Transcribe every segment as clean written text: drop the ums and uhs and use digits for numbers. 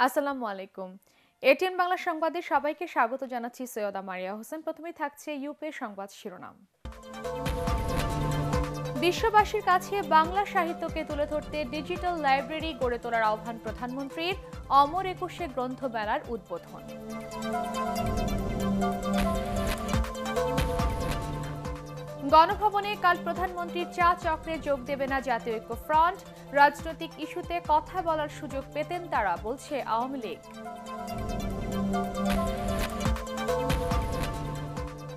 আসসালামু আলাইকুম। এটিএন বাংলা সংবাদে সবাইকে স্বাগত জানাচ্ছি সৈয়দা মারিয়া হোসেন। প্রথমেই থাকছে ইউপি সংবাদ শিরোনাম। বিশ্ববাসীর কাছে বাংলা সাহিত্যকে তুলে ধরতে ডিজিটাল লাইব্রেরি গড়ে তোলার আহ্বান প্রধানমন্ত্রীর। অমর একুশে গ্রন্থমেলার উদ্বোধন। গণভবনে কাল প্রধানমন্ত্রীর চা চক্রে যোগ দেবে না জাতীয় ঐক্য ফ্রন্ট। রাজনৈতিক ইস্যুতে কথা বলার সুযোগ পেতেন তারা, বলছে আওয়ামী লীগ।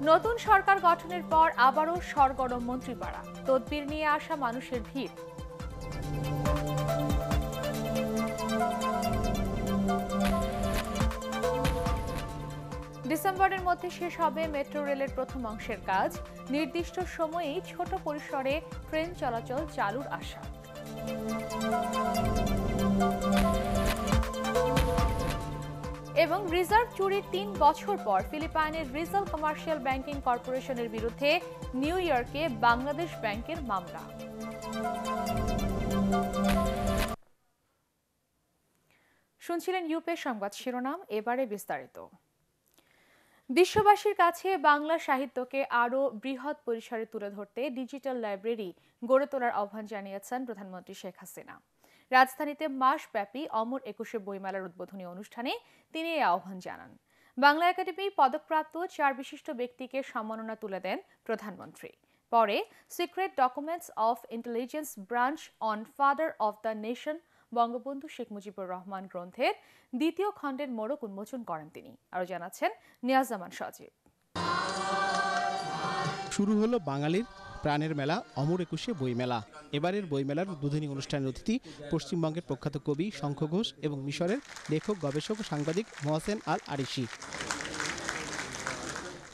নতুন সরকার গঠনের পর আবারও সরগরম মন্ত্রীপাড়া, তদবির নিয়ে আসা মানুষের ভিড়। ডিসেম্বরের মধ্যে শেষ হবে মেট্রো রেলের প্রথম অংশের কাজ। নির্দিষ্ট সময়েই ছোট পরিসরে ট্রেন চলাচল চালুর আশা। এবং রিজার্ভ চুরির ৩ বছর পর ফিলিপাইনের রিজাল কমার্শিয়াল ব্যাংকিং কর্পোরেশনের বিরুদ্ধে নিউ ইয়র্কে বাংলাদেশ ব্যাংকের মামলা। শুনছিলেন ইউপি সংবাদ শিরোনাম, এবারে বিস্তারিত। বিশ্ববাসীর কাছে বাংলা সাহিত্যকে আরও বৃহৎ পরিসরে তুলে ধরতে ডিজিটাল লাইব্রেরি গড়ে তোলার আহ্বান জানিয়েছেন প্রধানমন্ত্রী শেখ হাসিনা। রাজধানীতে মাসব্যাপী অমর একুশে বইমেলার উদ্বোধনী অনুষ্ঠানে তিনি এই আহ্বান জানান। বাংলা একাডেমি পদকপ্রাপ্ত 4 বিশিষ্ট ব্যক্তিকে সম্মাননা তুলে দেন প্রধানমন্ত্রী। পরে secret documents of intelligence branch on father of the nation Bangabandhu Sheikh Mujibur Rahman গ্রন্থের 2য় খণ্ডের মোড়ক উন্মোচন করেন তিনি। আরও জানাচ্ছেন নিয়াজজামান সজীব। শুরু হলো বাঙালির প্রাণের মেলা অমর একুশে বইমেলা। এবারের বইমেলার উদ্বোধনী অনুষ্ঠানের অতিথি পশ্চিমবঙ্গের প্রখ্যাত কবি শঙ্খ ঘোষ এবং মিশরের লেখক, গবেষক ও সাংবাদিক মোহসেন আল আরিশি।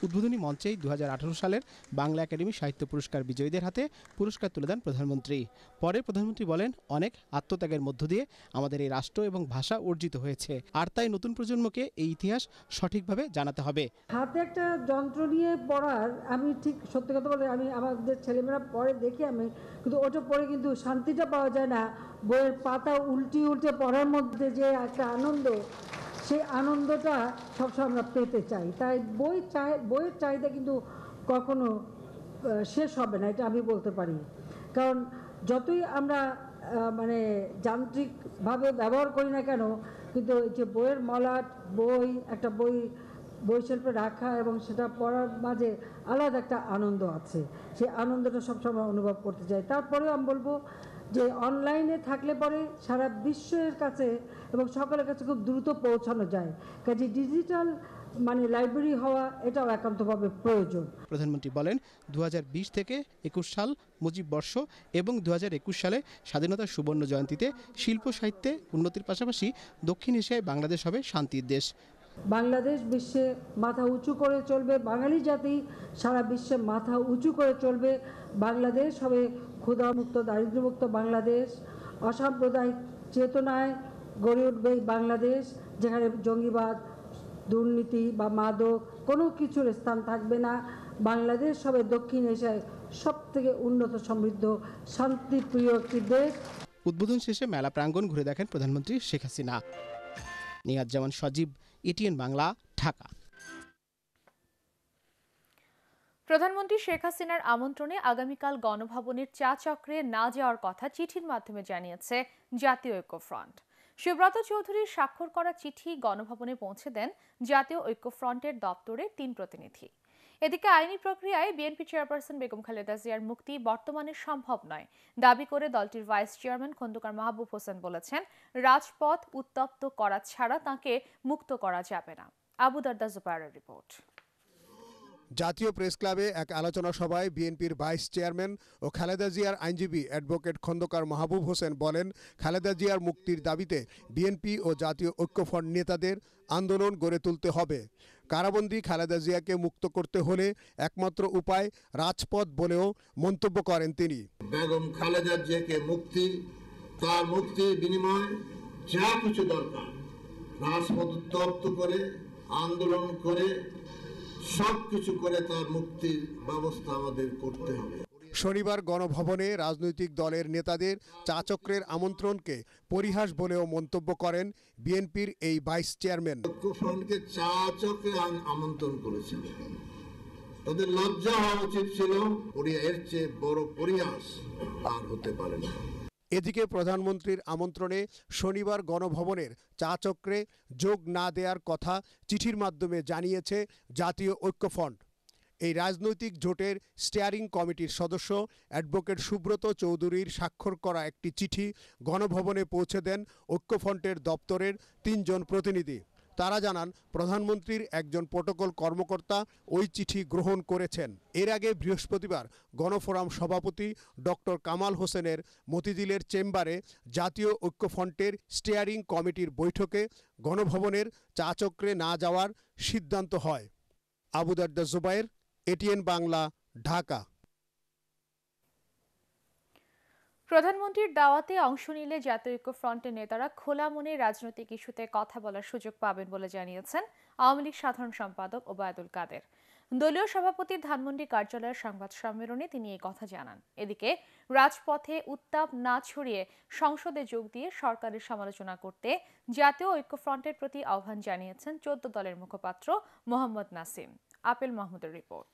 উদ্বোধনী মঞ্চেই 2018 সালের বাংলা একাডেমি সাহিত্য পুরস্কার বিজয়ীদের হাতে পুরস্কার তুলে দেন প্রধানমন্ত্রী। পরে প্রধানমন্ত্রী বলেন, অনেক আত্মত্যাগের মধ্য দিয়ে আমাদের এই রাষ্ট্র এবং ভাষা অর্জিত হয়েছে, আর তাই নতুন প্রজন্মকে এই ইতিহাস সঠিকভাবে জানাতে হবে। হাতে একটা যন্ত্র নিয়ে পড়ার, আমি ঠিক সত্যি কথা বলতে আমি আমাদের ছেলেমেয়েরা পড়ে দেখি আমি, কিন্তু ওটা পড়ে কিন্তু শান্তিটা পাওয়া যায় না। বইয়ের পাতা উল্টে উল্টে পড়ার মধ্যে যে একটা আনন্দ, সেই আনন্দটা সবসময় আমরা পেতে চাই। তাই বইয়ের চাহিদা কিন্তু কখনো শেষ হবে না, এটা আমি বলতে পারি। কারণ যতই আমরা যান্ত্রিকভাবে ব্যবহার করি না কেন, কিন্তু এই যে বইয়ের মলাট, একটা বই শিল্পে রাখা এবং সেটা পড়ার মাঝে আলাদা একটা আনন্দ আছে। সেই আনন্দটা সবসময় অনুভব করতে চাই। তারপরেও আমি বলবো যে অনলাইনে থাকলে পরে সারা বিশ্বের কাছে এবং সকলের কাছে খুব দ্রুত পৌঁছানো যায়। কাজে ডিজিটাল লাইব্রেরি হওয়া এটাও একান্তভাবে প্রয়োজন। প্রধানমন্ত্রী বলেন, 2020 থেকে 21 সাল মুজিব বর্ষ এবং 2021 সালে স্বাধীনতার সুবর্ণ জয়ন্তীতে শিল্প সাহিত্যে উন্নতির পাশাপাশি দক্ষিণ এশিয়ায় বাংলাদেশ হবে শান্তির দেশ। বাংলাদেশ বিশ্বে মাথা উঁচু করে চলবে, বাঙালি জাতি সারা বিশ্বে মাথা উঁচু করে চলবে। বাংলাদেশ হবে ক্ষুধামুক্ত, দারিদ্র্যমুক্ত বাংলাদেশ। অসাম্প্রদায়িক চেতনায় গড়ে উঠবে বাংলাদেশ, যেখানে জঙ্গিবাদ, দুর্নীতি বা মাদক কোনো কিছুর স্থান থাকবে না। বাংলাদেশ হবে দক্ষিণ এশিয়ায় সবথেকে উন্নত, সমৃদ্ধ, শান্তিপ্রিয় একটি দেশ। উদ্বোধন শেষে মেলা প্রাঙ্গণ ঘুরে দেখেন প্রধানমন্ত্রী শেখ হাসিনা। নিয়াজজামান সজীব, এটিএন বাংলা, ঢাকা। প্রধানমন্ত্রী শেখ হাসিনার আমন্ত্রণে আগামীকাল গণভবনের চা চক্রে না যাওয়ার কথা চিঠির মাধ্যমে জানিয়েছে জাতীয় ঐক্য ফ্রন্ট। সুব্রত চৌধুরীর স্বাক্ষর করা চিঠি গণভবনে পৌঁছে দেন জাতীয় ঐক্য ফ্রন্টের দপ্তরের 3 প্রতিনিধি। এদিকে আইনি প্রক্রিয়ায় বিএনপি চেয়ারপারসন বেগম খালেদা জিয়ার মুক্তি বর্তমানে সম্ভব নয় দাবি করে দলটির ভাইস চেয়ারম্যান খন্দকার মাহবুব হোসেন বলেছেন, রাজপথ উত্তপ্ত করা ছাড়া তাকে মুক্ত করা যাবে না। আবু দারদা জুবায়েরের রিপোর্ট। জাতীয় প্রেস ক্লাবে এক আলোচনা সভায় বিএনপির ভাইস চেয়ারম্যান ও খালেদা জিয়ার আইনজীবী অ্যাডভোকেট খন্দকার মাহবুব হোসেন বলেন, খালেদা জিয়ার মুক্তির দাবিতে বিএনপি ও জাতীয় ঐক্যফ্রন্ট নেতাদের আন্দোলন গড়ে তুলতে হবে। কারাবন্দী খালেদা জিয়াকে মুক্ত করতে হলে একমাত্র উপায় রাজপথ বলেও মন্তব্য করেন তিনি। বেগম খালেদা জিয়াকে তার মুক্তির বিনিময়ে যা কিছু দরকার, রাজপথ উত্তপ্ত করে, আন্দোলন করে, সবকিছু করে তার মুক্তির ব্যবস্থা আমাদের করতে হবে। শনিবার গণভবনে রাজনৈতিক দলের নেতাদের চা চক্রের আমন্ত্রণকে পরিহাস বলেও মন্তব্য করেন বিএনপির এই ভাইস চেয়ারম্যান। ঐক্যফ্রন্টকে চা চক্রে আমন্ত্রণ করেছিল, তাদের লজ্জা হওয়া উচিত ছিল। এর চেয়ে বড় পরিহাস আর হতে পারে না। এদিকে প্রধানমন্ত্রীর আমন্ত্রণে শনিবার গণভবনের চা চক্রে যোগ না দেওয়ার কথা চিঠির মাধ্যমে জানিয়েছে জাতীয় ঐক্যফ্রন্ট। এই রাজনৈতিক জোটের স্টিয়ারিং কমিটির সদস্য অ্যাডভোকেট সুব্রত চৌধুরীর স্বাক্ষর করা একটি চিঠি গণভবনে পৌঁছে দেন ঐক্যফ্রন্টের দপ্তরের 3 জন প্রতিনিধি। তারা জানান প্রধানমন্ত্রীর একজন প্রোটোকল কর্মকর্তা ওই চিঠি গ্রহণ করেছেন। এর আগে বৃহস্পতিবার গণফোরাম সভাপতি ডক্টর কামাল হোসেনের মতিঝিলের চেম্বারে জাতীয় ঐক্যফ্রন্টের স্টিয়ারিং কমিটির বৈঠকে গণভবনের চা চক্রে না যাওয়ার সিদ্ধান্ত হয়। আবু দারদা জুবায়ের, এটিএন বাংলা, ঢাকা। প্রধানমন্ত্রীর দাওয়াতে অংশ নিলে জাতীয় ঐক্যফ্রন্টের নেতারা খোলা মনে রাজনৈতিক ইস্যুতে কথা বলার সুযোগ পাবেন বলে জানিয়েছেন আওয়ামী লীগ সাধারণ সম্পাদক ওবায়দুল কাদের। দলীয় সভাপতির ধানমন্ডি কার্যালয়ের সংবাদ সম্মেলনে তিনি এই কথা জানান। এদিকে রাজপথে উত্তাপ না ছড়িয়ে সংসদে যোগ দিয়ে সরকারের সমালোচনা করতে জাতীয় ঐক্যফ্রন্টের প্রতি আহ্বান জানিয়েছেন 14 দলের মুখপাত্র মোহাম্মদ নাসিম। আপেল মাহমুদের রিপোর্ট।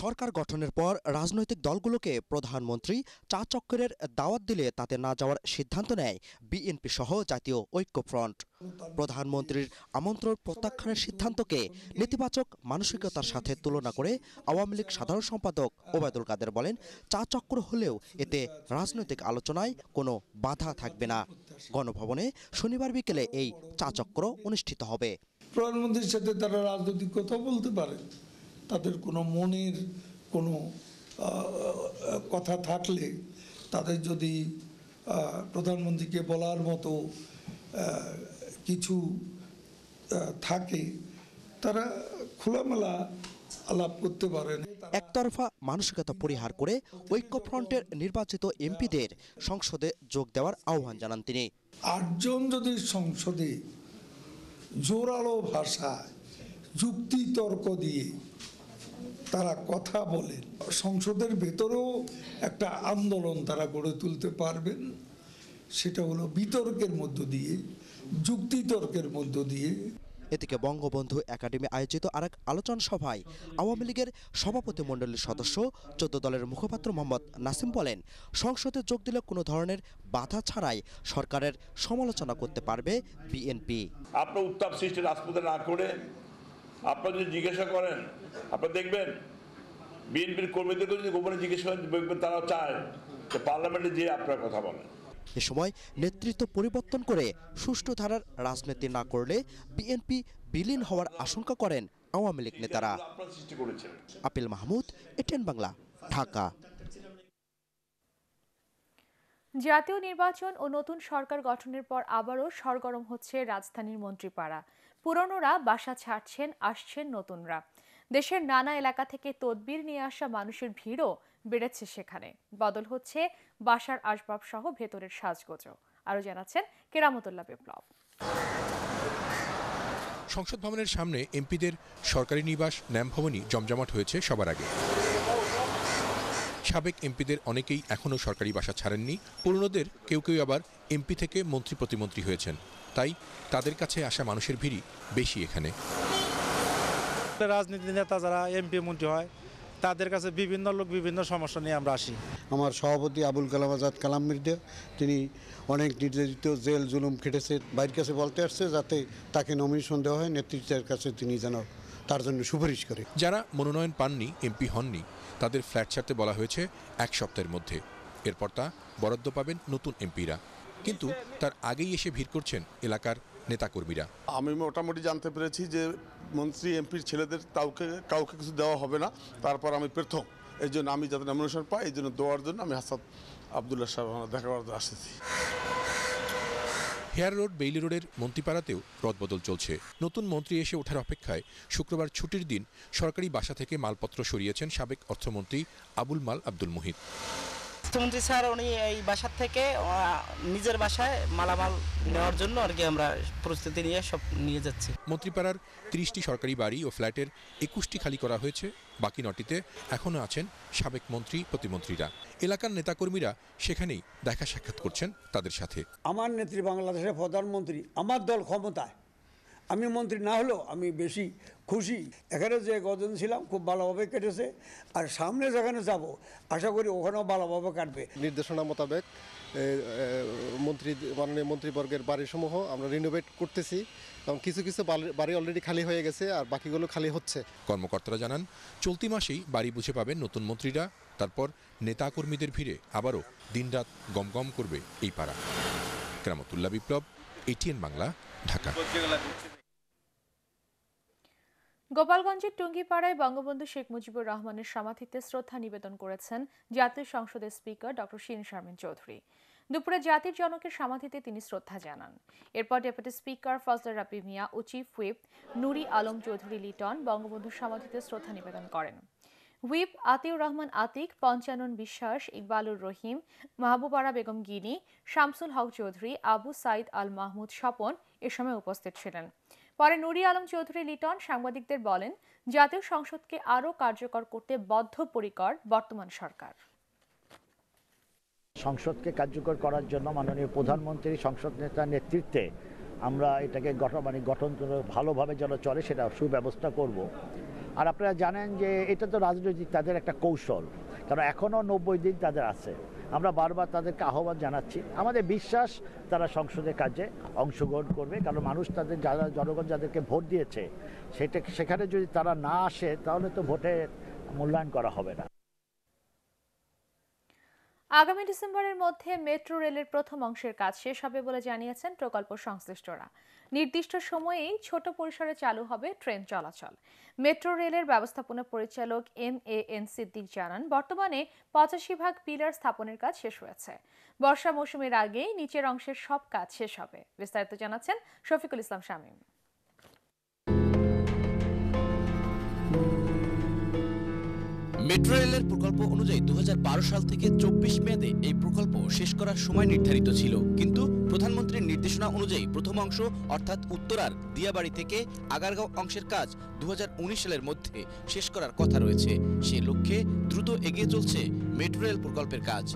সরকার গঠনের পর রাজনৈতিক দলগুলোকে প্রধানমন্ত্রী চা চক্রের দাওয়াত দিলে তাতে না যাওয়ার সিদ্ধান্ত নেয় বিএনপি সহ জাতীয় ঐক্যফ্রন্ট। প্রধানমন্ত্রীর আমন্ত্রণ প্রত্যাখ্যানের সিদ্ধান্তকে নেতিবাচক মানসিকতার সাথে তুলনা করে আওয়ামী লীগ সাধারণ সম্পাদক ওবায়দুল কাদের বলেন, চা চক্র হলেও এতে রাজনৈতিক আলোচনায় কোনো বাধা থাকবে না। গণভবনে শনিবার বিকেলে এই চা চক্র অনুষ্ঠিত হবে। প্রধানমন্ত্রীর সাথে তারা রাজনৈতিক কথা বলতে পারে, তাদের কোনো মনের কোনো কথা থাকলে, তাদের যদি প্রধানমন্ত্রীকে বলার মতো কিছু থাকে, তারা খোলামেলা আলাপ করতে পারেন। একতরফা মানসিকতা পরিহার করে ঐক্যফ্রন্টের নির্বাচিত এমপিদের সংসদে যোগ দেওয়ার আহ্বান জানান তিনি। 8 জন যদি সংসদে জোরালো ভাষায় যুক্তি তর্ক দিয়ে তারা কথা বলেন, সংসদের ভেতরেও একটা আন্দোলন তারা গড়ে তুলতে পারবেন। সেটা হলো বিতর্কের মধ্য দিয়ে, যুক্তিতর্কের মধ্য দিয়ে। এদিকে বঙ্গবন্ধু একাডেমি আয়োজিত আরেক আলোচনা সভায় আওয়ামী লীগের সভাপতি মণ্ডলীর সদস্য 14 দলের মুখপাত্র মোহাম্মদ নাসিম বলেন, সংসদে যোগ দিলে কোনো ধরনের বাধা ছাড়াই সরকারের সমালোচনা করতে পারবে বিএনপি। আপনার উত্তাপ সৃষ্টি রাজপথে না করে আপনারা যদি জিজ্ঞাসা করেন, আপনারা দেখবেন বিএনপির কর্মীদেরকে যদি গোপনে জিজ্ঞেস করেন, দেখবেন তারা চায় যে পার্লামেন্টে যেয়ে আপনারা কথা বলেন। এ সময় নেতৃত্ব পরিবর্তন করে সুষ্ঠু ধারার রাজনীতি না করলে বিএনপি বিলীন হওয়ার আশঙ্কা করেন আওয়ামী লীগ নেতারা। Appeal Mahmud, ATN Bangla, Dhaka. জাতীয় নির্বাচন ও নতুন সরকার গঠনের পর আবারও সরগরম হচ্ছে রাজধানীর মন্ত্রীপাড়া। পুরনোরা বাসা ছাড়ছেন, আসছেন নতুনরা। দেশের নানা এলাকা থেকে তদবির নিয়ে আসা মানুষের ভিড়ও বেড়েছে সেখানে। বদল হচ্ছে বাসার আসবাব সহ ভেতরের সাজগোজও। আরো জানাচ্ছেন কেরামতুল্লাহ বিপ্লব। সংসদ ভবনের সামনে এমপিদের সরকারি নিবাস ন্যামভবনই জমজমাট হয়েছে সবার আগে। সাবেক এমপিদের অনেকেই এখনও সরকারি বাসা ছাড়েননি। পুরনোদের কেউ কেউ আবার এমপি থেকে মন্ত্রী প্রতিমন্ত্রী হয়েছেন, তাই তাদের কাছে আসা মানুষের ভিড়ই বেশি এখানে। রাজনীতি নেতা যারা এমপি মন্ত্রী হয়, তাদের কাছে বিভিন্ন লোক বিভিন্ন সমস্যা নিয়ে আমরা আসি। আমার সভাপতি আবুল কালাম আজাদ কালাম মির্জা, তিনি অনেক নির্যাতিত, জেল জুলুম খেটেছে, বাইরের কাছে বলতে আসছে যাতে তাকে নমিনেশন দেওয়া হয়, নেতৃত্বের কাছে তিনি যেন তার জন্য সুপারিশ করে। যারা মনোনয়ন পাননি, এমপি হননি, তাদের ফ্ল্যাট ছাড়তে বলা হয়েছে 1 সপ্তাহের মধ্যে। এরপর তা বরাদ্দ পাবেন নতুন এমপিরা, কিন্তু তার আগেই এসে ভিড় করছেন এলাকার নেতাকর্মীরা। আমি মোটামুটি জানতে পেরেছি যে মন্ত্রী এমপির ছেলেদের কাউকে কিছু দেওয়া হবে না। তারপর আমি প্রথম, এই জন্য আমি যাতে নমিনেশন পাই, এই জন্য দেওয়ার জন্য আমি হাসান আবদুল্লাহ সাহেব দেখা করতে আসতেছি। হেয়ার রোড, বেইলি রোডের মন্ত্রীপাড়াতেও রদবদল চলছে। নতুন মন্ত্রী এসে ওঠার অপেক্ষায় শুক্রবার ছুটির দিন সরকারি বাসা থেকে মালপত্র সরিয়েছেন সাবেক অর্থমন্ত্রী আবুল মাল আব্দুল মুহিত। অর্থমন্ত্রী স্যার উনি এই বাসার থেকে নিজের বাসায় মালামাল নেওয়ার জন্য আর কি আমরা প্রস্তুতি নিয়ে সব নিয়ে যাচ্ছি। মন্ত্রীপাড়ার ৩০টি সরকারি বাড়ি ও ফ্ল্যাটের ২১টি খালি করা হয়েছে, বাকি ৯টিতে এখনও আছেন সাবেক মন্ত্রী প্রতিমন্ত্রীরা। এলাকার নেতাকর্মীরা সেখানেই দেখা সাক্ষাৎ করছেন তাদের সাথে। আমার নেত্রী বাংলাদেশের প্রধানমন্ত্রী, আমার দল ক্ষমতায়, আমি মন্ত্রী না হলেও আমি বেশি খুশি। এখানে যে কদিন ছিলাম খুব ভালোভাবে কেটেছে, আর সামনে যেখানে যাব আশা করি ওখানেও ভালোভাবে কাটবে। নির্দেশনা মোতাবেক মাননীয় মন্ত্রীবর্গের বাড়িসমূহ আমরা রিনোভেট করতেছি এবং কিছু কিছু বাড়ি অলরেডি খালি হয়ে গেছে আর বাকিগুলো খালি হচ্ছে। কর্মকর্তারা জানান চলতি মাসেই বাড়ি বুঝে পাবেন নতুন মন্ত্রীরা, তারপর নেতাকর্মীদের ভিড়ে আবারও দিনরাত গমগম করবে এই পাড়া। কেরামতুল্লাহ বিপ্লব, এটিএন বাংলা, ঢাকা। গোপালগঞ্জের টুঙ্গিপাড়ায় বঙ্গবন্ধু শেখ মুজিবুর রহমানের সমাধিতে শ্রদ্ধা নিবেদন করেছেন জাতীয় সংসদের স্পিকার ডক্টর শিরীন শারমিন চৌধুরী। দুপুরে জাতির জনকের সমাধিতে তিনি শ্রদ্ধা জানান। এরপর ডেপুটি স্পিকার ফজলে রাব্বি মিয়া ও চিফ হুইপ নুরি আলম চৌধুরী লিটন বঙ্গবন্ধুর সমাধিতে শ্রদ্ধা নিবেদন করেন। হুইপ আতিউর রহমান আতিক, পঞ্চানন বিশ্বাস, ইকবালুর রহিম, মাহবুবারা বেগম গিনি, শামসুল হক চৌধুরী, আবু সাইদ আল মাহমুদ স্বপন এ সময় উপস্থিত ছিলেন। পরে নুরি আলম চৌধুরী লিটন সাংবাদিকদের বলেন, জাতীয় সংসদকে আরও কার্যকর করতে বদ্ধপরিকর বর্তমান সরকার। সংসদকে কার্যকর করার জন্য মাননীয় প্রধানমন্ত্রী সংসদ নেতার নেতৃত্বে আমরা এটাকে গঠন ভালোভাবে যেন চলে সেটা সুব্যবস্থা করব। আর আপনারা জানেন যে এটা তো রাজনৈতিক তাদের একটা কৌশল, কারণ এখনও 90 দিন তাদের আছে। আমরা বারবার তাদেরকে আহ্বান জানাচ্ছি, আমাদের বিশ্বাস তারা সংসদের কাজে অংশগ্রহণ করবে, কারণ মানুষ তাদের জনগণ যাদেরকে ভোট দিয়েছে সেখানে যদি তারা না আসে তাহলে তো ভোটের মূল্যায়ন করা হবে না। আগামী ডিসেম্বরের মধ্যে মেট্রো রেলের প্রথম অংশের কাজ শেষ হবে বলে জানিয়েছেন প্রকল্প সংশ্লিষ্টরা। নির্দিষ্ট সময়েই ছোট পরিসরে চালু হবে ট্রেন চলাচল। মেট্রো রেলের ব্যবস্থাপনা পরিচালক MAN সিদ্দিক জানান, বর্তমানে 85 ভাগ পিলার স্থাপনের কাজ শেষ হয়েছে। বর্ষা মৌসুমের আগেই নিচের অংশের সব কাজ শেষ হবে। বিস্তারিত জানাচ্ছেন শফিকুল ইসলাম শামীম। মেট্রো রেলের প্রকল্প অনুযায়ী 2012 সাল থেকে 24 মেয়াদে এই প্রকল্প শেষ করার সময় নির্ধারিত ছিল, কিন্তু প্রধানমন্ত্রীর নির্দেশনা অনুযায়ী প্রথম অংশ অর্থাৎ উত্তরার দিয়াবাড়ি থেকে আগারগাঁও অংশের কাজ 2019 সালের মধ্যে শেষ করার কথা রয়েছে। সে লক্ষ্যে দ্রুত এগিয়ে চলছে মেট্রো রেল প্রকল্পের কাজ।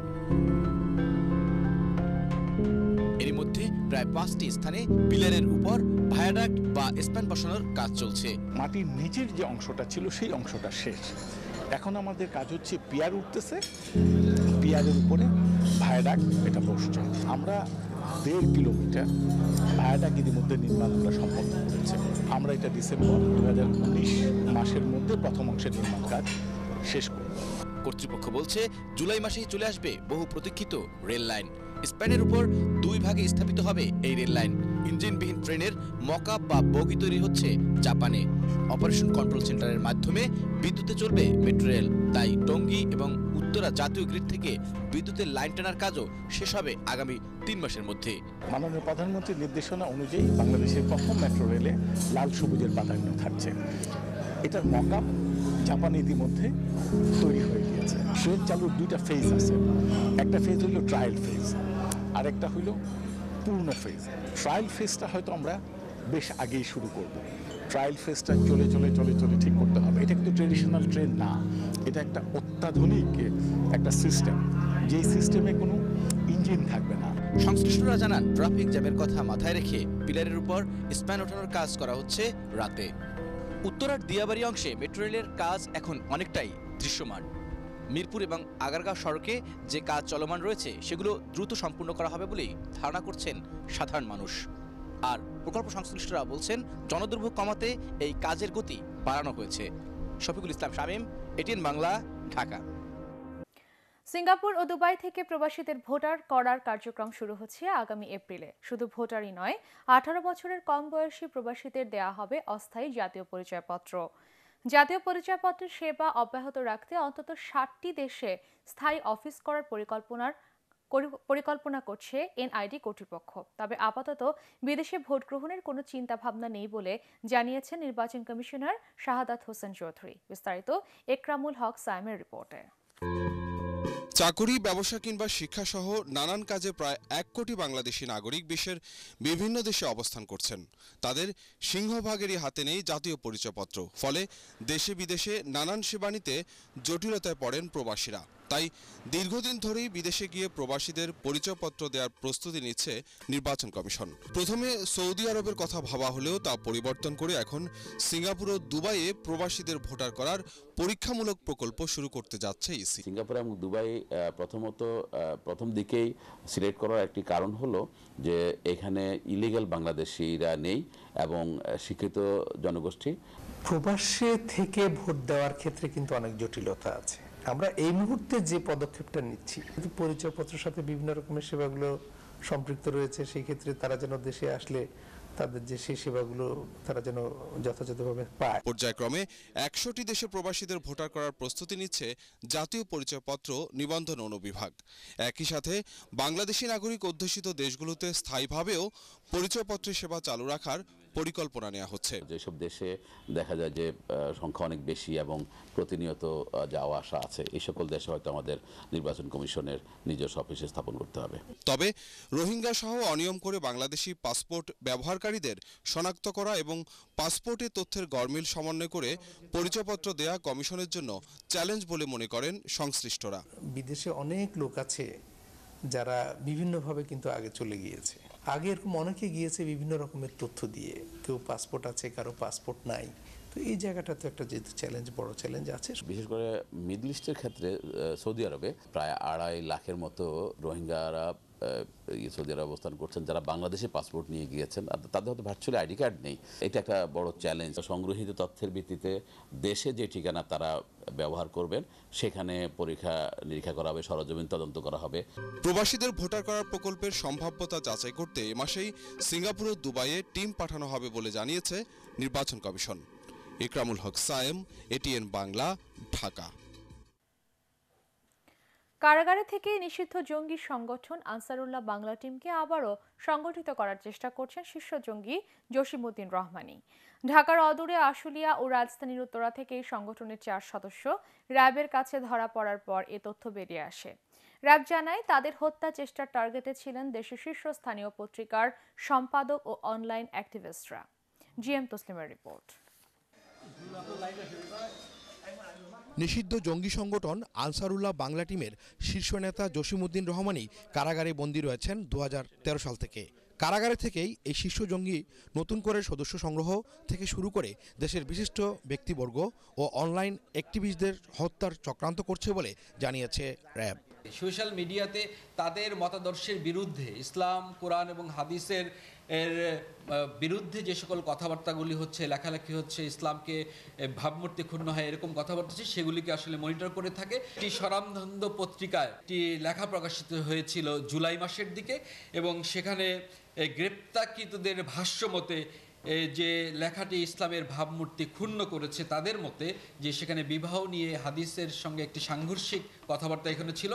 এর মধ্যে প্রায় 5টি স্থানে পিলারের উপর ভায়াডাক্ট বা স্প্যান বসানোর কাজ চলছে। মাটির নিচের যে অংশটা ছিল সেই অংশটা শেষ, এখন আমাদের কাজ হচ্ছে পিয়ার উঠতেছে, পিয়ারের উপরে ভায়াডাক্ট এটা বসছে। আমরা 1.5 কিলোমিটার ভায়াডাক্ট ইতিমধ্যে নির্মাণ আমরা সম্পন্ন করেছে। আমরা এটা ডিসেম্বর 2019 মাসের মধ্যে প্রথম অংশের নির্মাণ কাজ শেষ করব। কর্তৃপক্ষ বলছে জুলাই মাসেই চলে আসবে বহু প্রতীক্ষিত রেল লাইন। স্প্যানের উপর 2 ভাগে স্থাপিত হবে এই রেল লাইন। ইঞ্জিনবিহীন ট্রেনের মকআপ বা বগি তৈরি হচ্ছে জাপানে। অপারেশন কন্ট্রোল সেন্টারের মাধ্যমে বিদ্যুতে চলবে মেট্রো রেল। তাই টঙ্গী এবং উত্তরা জাতীয় গ্রিড থেকে বিদ্যুতের লাইন টানার কাজও শেষ হবে আগামী 3 মাসের মধ্যে। মাননীয় প্রধানমন্ত্রীর নির্দেশনা অনুযায়ী বাংলাদেশের প্রথম মেট্রো রেলে লাল সবুজের প্রাধান্য থাকছে। এটার মকআপ জাপানে ইতিমধ্যে তৈরি হয়ে গিয়েছে। ট্রেন চালুর 2টা ফেজ আছে, একটা ফেজ হইল ট্রায়াল ফেজ, আর একটা হইল পূর্ণ ফেজ। ট্রায়াল ফেজটা হয়তো আমরা বেশ আগেই শুরু করব। ট্রায়াল ফেজটা চলে ঠিক করতে হবে। এটা কিন্তু ট্রেডিশনাল ট্রেন না, এটা একটা অত্যাধুনিক একটা সিস্টেম, যেই সিস্টেমে কোনো ইঞ্জিন থাকবে না। সংশ্লিষ্টরা জানান, ট্রাফিক জ্যামের কথা মাথায় রেখে পিলারের উপর স্প্যান ওঠানোর কাজ করা হচ্ছে রাতে। উত্তরার দিয়াবাড়ি অংশে মেট্রো রেলের কাজ এখন অনেকটাই দৃশ্যমান। মিরপুর এবং আগারগাঁও সড়কে যে কাজ চলমান রয়েছে সেগুলো দ্রুত সম্পূর্ণ করা হবে বলেই ধারণা করছেন সাধারণ মানুষ। আর প্রকল্প সংশ্লিষ্টরা বলছেন জনদুর্ভোগ কমাতে এই কাজের গতি বাড়ানো হয়েছে। শফিকুল ইসলাম শামীম, এটিএন বাংলা, ঢাকা। সিঙ্গাপুর ও দুবাই থেকে প্রবাসীদের ভোটার করার কার্যক্রম শুরু হচ্ছে আগামী এপ্রিলে। শুধু ভোটারই নয়, 18 বছরের কম বয়সী প্রবাসীদের দেয়া হবে অস্থায়ী জাতীয় পরিচয়পত্র। জাতীয় পরিচয়পত্রের সেবা অব্যাহত রাখতে অন্তত 60টি দেশে স্থায়ী অফিস করার পরিকল্পনা করছে এনআইডি কর্তৃপক্ষ। তবে আপাতত বিদেশে ভোট গ্রহণের কোনো চিন্তা ভাবনা নেই বলে জানিয়েছেন নির্বাচন কমিশনার শাহাদাত হোসেন চৌধুরী। বিস্তারিত একরামুল হক সাইমের রিপোর্টে। চাকুরি, ব্যবসা কিংবা শিক্ষাসহ নানান কাজে প্রায় 1 কোটি বাংলাদেশি নাগরিক বিশ্বের বিভিন্ন দেশে অবস্থান করছেন। তাদের সিংহভাগেরই হাতে নেই জাতীয় পরিচয়পত্র। ফলে দেশে বিদেশে নানান সেবা নিতে জটিলতায় পড়েন প্রবাসীরা। তাই দীর্ঘদিন ধরেই বিদেশে গিয়ে প্রবাসীদের পরিচয়পত্র দেওয়ার প্রস্তুতি নিচ্ছে নির্বাচন কমিশন। প্রথমে সৌদি আরবের কথা ভাবা হলেও তা পরিবর্তন করে এখন সিঙ্গাপুর ও দুবাইয়ে প্রবাসীদের ভোটার করার পরীক্ষামূলক প্রকল্প শুরু করতে যাচ্ছে ইসি। সিঙ্গাপুর এবং দুবাই প্রথম দিকেই সিলেক্ট করার একটি কারণ হলো যে এখানে ইলিগাল বাংলাদেশিরা নেই এবং শিক্ষিত জনগোষ্ঠী। প্রবাসে থেকে ভোট দেওয়ার ক্ষেত্রে কিন্তু অনেক জটিলতা আছে। আমরা এই মুহূর্তে যে পদক্ষেপটা নিচ্ছি, পরিচয়পত্রের সাথে বিভিন্ন রকমের সেবাগুলো সম্পৃক্ত রয়েছে, সেই ক্ষেত্রে তারা যেন দেশে আসলে তাদের যে সেই সেবাগুলো তারা যেন যথাযথভাবে পায়। পর্যায়ক্রমে 100টি দেশে প্রবাসীদের ভোটার করার প্রস্তুতি নিচ্ছে জাতীয় পরিচয়পত্র নিবন্ধন অনুবিভাগ। একই সাথে বাংলাদেশি নাগরিক অধ্যুষিত দেশগুলোতে স্থায়ীভাবেও পরিচয়পত্রের সেবা চালু রাখার পরিকল্পনা নেওয়া হচ্ছে। যেসব দেশে দেখা যায় যে সংখ্যা অনেক বেশি এবং প্রতিনিয়ত যাওয়া আসা আছে, এই সকল দেশে হয়তো আমাদের নির্বাচন কমিশনের নিজস্ব অফিসে স্থাপন করতে হবে। তবে রোহিঙ্গা সহ অনিয়ম করে বাংলাদেশি পাসপোর্ট ব্যবহারকারীদের শনাক্ত করা এবং পাসপোর্টে তথ্যের গরমিল সমন্বয় করে পরিচয়পত্র দেয়া কমিশনের জন্য চ্যালেঞ্জ বলে মনে করেন সংশ্লিষ্টরা। বিদেশে অনেক লোক আছে যারা বিভিন্নভাবে কিন্তু আগে চলে গিয়েছে। আগে এরকম অনেকে গিয়েছে বিভিন্ন রকমের তথ্য দিয়ে, কেউ পাসপোর্ট আছে, কারো পাসপোর্ট নাই। তো এই জায়গাটা তো একটা যেহেতু চ্যালেঞ্জ, বড় চ্যালেঞ্জ আছে। বিশেষ করে মিডল ইস্টের ক্ষেত্রে সৌদি আরবে প্রায় 2.5 লাখের মতো রোহিঙ্গারা সৌদি আরবে অবস্থান করছেন, যারা বাংলাদেশে পাসপোর্ট নিয়ে গিয়েছেন, তাদের হয়তো ভার্চুয়ালি আইডি কার্ড নেই। এটা একটা বড় চ্যালেঞ্জ। সংগৃহীত তথ্যের ভিত্তিতে দেশে যে ঠিকানা তারা ব্যবহার করবেন সেখানে পরীক্ষা নিরীক্ষা করা হবে, সরজমিন তদন্ত করা হবে। প্রবাসীদের ভোটার করার প্রকল্পের সম্ভাব্যতা যাচাই করতে এ মাসেই সিঙ্গাপুর ও দুবাইয়ে টিম পাঠানো হবে বলে জানিয়েছে নির্বাচন কমিশন। ইকরামুল হক সায়েম, এটিএন বাংলা, ঢাকা। কারাগারে থেকে নিষিদ্ধ জঙ্গি সংগঠন আনসারুল্লাহ বাংলা টিমকে আবারও সংগঠিত করার চেষ্টা করছেন শীর্ষ জঙ্গি জসিমউদ্দিন রহমানী। ঢাকার অদূরে আশুলিয়া ও রাজধানীর উত্তরা থেকে এই সংগঠনের 4 সদস্য র্যাবের কাছে ধরা পড়ার পর এ তথ্য বেরিয়ে আসে। র্যাব জানায় তাদের হত্যা চেষ্টার টার্গেটে ছিলেন দেশের শীর্ষস্থানীয় পত্রিকার সম্পাদক ও অনলাইন অ্যাক্টিভিস্টরা। জিএম তসলিমের রিপোর্ট। নিষিদ্ধ জঙ্গি সংগঠন আনসারুল্লাহ বাংলা টিমের শীর্ষ নেতা জসিমউদ্দিন রহমানী কারাগারে বন্দী রয়েছেন 2013 সাল থেকে। কারাগারে থেকেই এই শীর্ষ জঙ্গি নতুন করে সদস্য সংগ্রহ থেকে শুরু করে দেশের বিশিষ্ট ব্যক্তিবর্গ ও অনলাইন অ্যাক্টিভিস্টদের হত্যার চক্রান্ত করছে বলে জানিয়েছে র্যাব। সোশ্যাল মিডিয়াতে তাদের মতাদর্শের বিরুদ্ধে, ইসলাম, কোরআন এবং হাদিসের বিরুদ্ধে যে সকল কথাবার্তাগুলি হচ্ছে, লেখালেখি হচ্ছে, ইসলামকে ভাবমূর্তি ক্ষুণ্ণ হয় এরকম কথাবার্তা হচ্ছে, সেগুলিকে আসলে মনিটর করে থাকে। একটি স্বনামধন্য পত্রিকায় একটি লেখা প্রকাশিত হয়েছিল জুলাই মাসের দিকে এবং সেখানে গ্রেপ্তারকৃতদের ভাষ্য মতে যে লেখাটি ইসলামের ভাবমূর্তি ক্ষুণ্ণ করেছে তাদের মতে, যে সেখানে বিবাহ নিয়ে হাদিসের সঙ্গে একটি সাংঘর্ষিক কথাবার্তা এখানে ছিল।